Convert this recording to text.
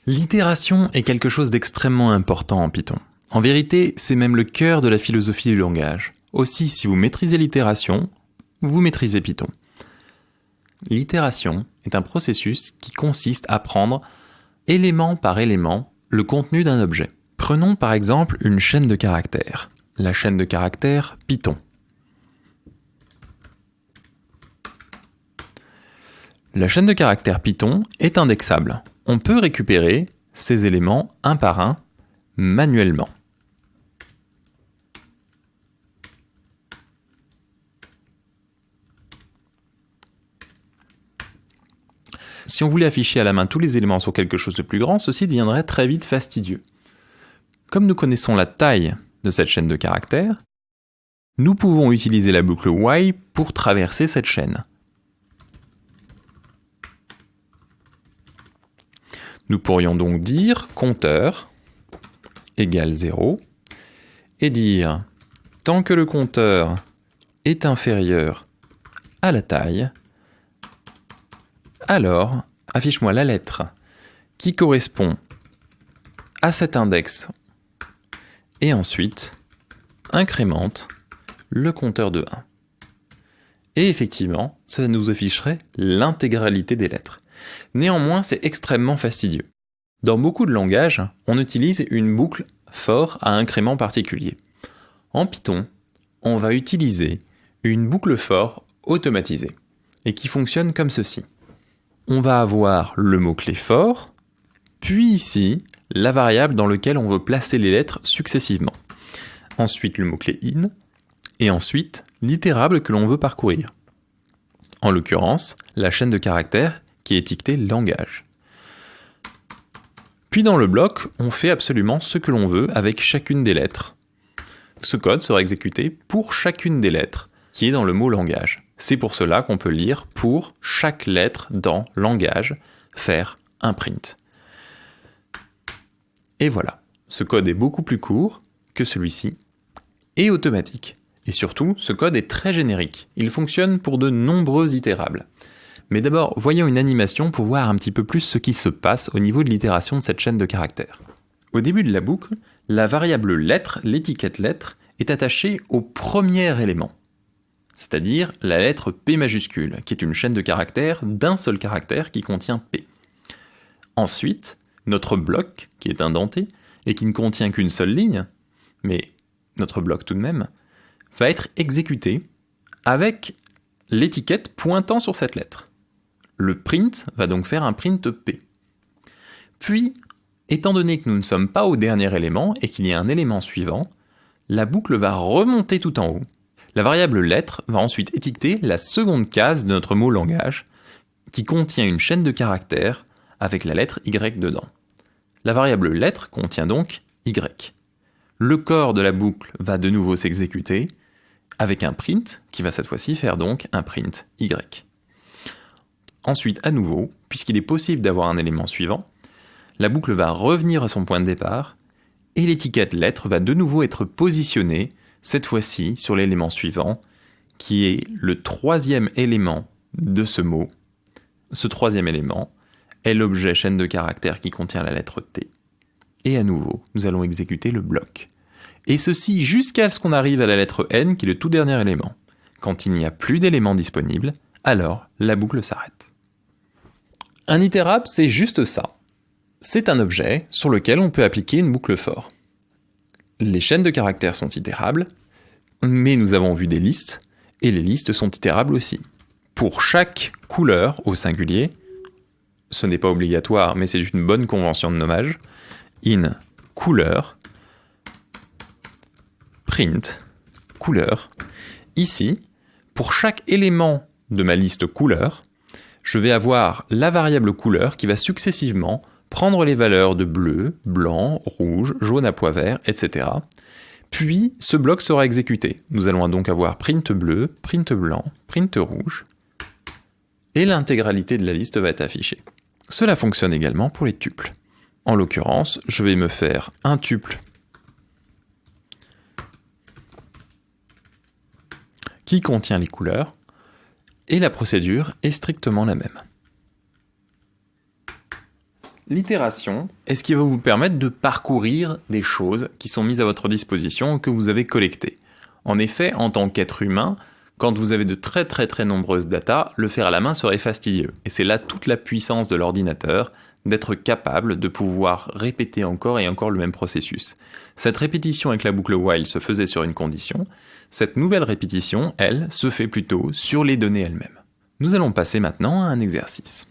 L'itération est quelque chose d'extrêmement important en Python. En vérité, c'est même le cœur de la philosophie du langage. Aussi, si vous maîtrisez l'itération, vous maîtrisez Python. L'itération est un processus qui consiste à prendre, élément par élément, le contenu d'un objet. Prenons par exemple une chaîne de caractères. La chaîne de caractères Python. La chaîne de caractères Python est indexable. On peut récupérer ces éléments un par un, manuellement. Si on voulait afficher à la main tous les éléments sur quelque chose de plus grand, ceci deviendrait très vite fastidieux. Comme nous connaissons la taille de cette chaîne de caractères, nous pouvons utiliser la boucle while pour traverser cette chaîne. Nous pourrions donc dire compteur égale 0 et dire tant que le compteur est inférieur à la taille, alors affiche-moi la lettre qui correspond à cet index et ensuite incrémente le compteur de 1. Et effectivement, cela nous afficherait l'intégralité des lettres. Néanmoins, c'est extrêmement fastidieux. Dans beaucoup de langages, on utilise une boucle for à incrément particulier. En Python, on va utiliser une boucle for automatisée et qui fonctionne comme ceci. On va avoir le mot-clé for, puis ici, la variable dans laquelle on veut placer les lettres successivement. Ensuite, le mot-clé in, et ensuite, l'itérable que l'on veut parcourir. En l'occurrence, la chaîne de caractères qui est étiquetée langage. Puis dans le bloc, on fait absolument ce que l'on veut avec chacune des lettres. Ce code sera exécuté pour chacune des lettres qui est dans le mot langage. C'est pour cela qu'on peut lire pour chaque lettre dans langage, faire un print. Et voilà, ce code est beaucoup plus court que celui-ci et automatique. Et surtout, ce code est très générique. Il fonctionne pour de nombreux itérables. Mais d'abord, voyons une animation pour voir un petit peu plus ce qui se passe au niveau de l'itération de cette chaîne de caractères. Au début de la boucle, la variable lettre, l'étiquette lettre, est attachée au premier élément, c'est-à-dire la lettre P majuscule, qui est une chaîne de caractères d'un seul caractère qui contient P. Ensuite, notre bloc, qui est indenté, et qui ne contient qu'une seule ligne, mais notre bloc tout de même, va être exécuté avec l'étiquette pointant sur cette lettre. Le print va donc faire un print P. Puis, étant donné que nous ne sommes pas au dernier élément et qu'il y a un élément suivant, la boucle va remonter tout en haut. La variable lettre va ensuite étiqueter la seconde case de notre mot langage qui contient une chaîne de caractères avec la lettre Y dedans. La variable lettre contient donc Y. Le corps de la boucle va de nouveau s'exécuter avec un print qui va cette fois-ci faire donc un print Y. Ensuite, à nouveau, puisqu'il est possible d'avoir un élément suivant, la boucle va revenir à son point de départ et l'étiquette lettre va de nouveau être positionnée, cette fois-ci sur l'élément suivant, qui est le troisième élément de ce mot. Ce troisième élément est l'objet chaîne de caractères qui contient la lettre T. Et à nouveau, nous allons exécuter le bloc. Et ceci jusqu'à ce qu'on arrive à la lettre N, qui est le tout dernier élément. Quand il n'y a plus d'éléments disponibles, alors la boucle s'arrête. Un itérable, c'est juste ça. C'est un objet sur lequel on peut appliquer une boucle for. Les chaînes de caractères sont itérables, mais nous avons vu des listes, et les listes sont itérables aussi. Pour chaque couleur au singulier, ce n'est pas obligatoire, mais c'est une bonne convention de nommage, in couleur, print couleur. Ici, pour chaque élément de ma liste couleur, je vais avoir la variable couleur qui va successivement prendre les valeurs de bleu, blanc, rouge, jaune à pois vert, etc. Puis, ce bloc sera exécuté. Nous allons donc avoir print bleu, print blanc, print rouge, et l'intégralité de la liste va être affichée. Cela fonctionne également pour les tuples. En l'occurrence, je vais me faire un tuple qui contient les couleurs, et la procédure est strictement la même. L'itération est ce qui va vous permettre de parcourir des choses qui sont mises à votre disposition, que vous avez collectées. En effet, en tant qu'être humain, quand vous avez de très nombreuses datas, le faire à la main serait fastidieux. Et c'est là toute la puissance de l'ordinateur, d'être capable de pouvoir répéter encore et encore le même processus. Cette répétition avec la boucle while se faisait sur une condition. Cette nouvelle répétition, elle, se fait plutôt sur les données elles-mêmes. Nous allons passer maintenant à un exercice.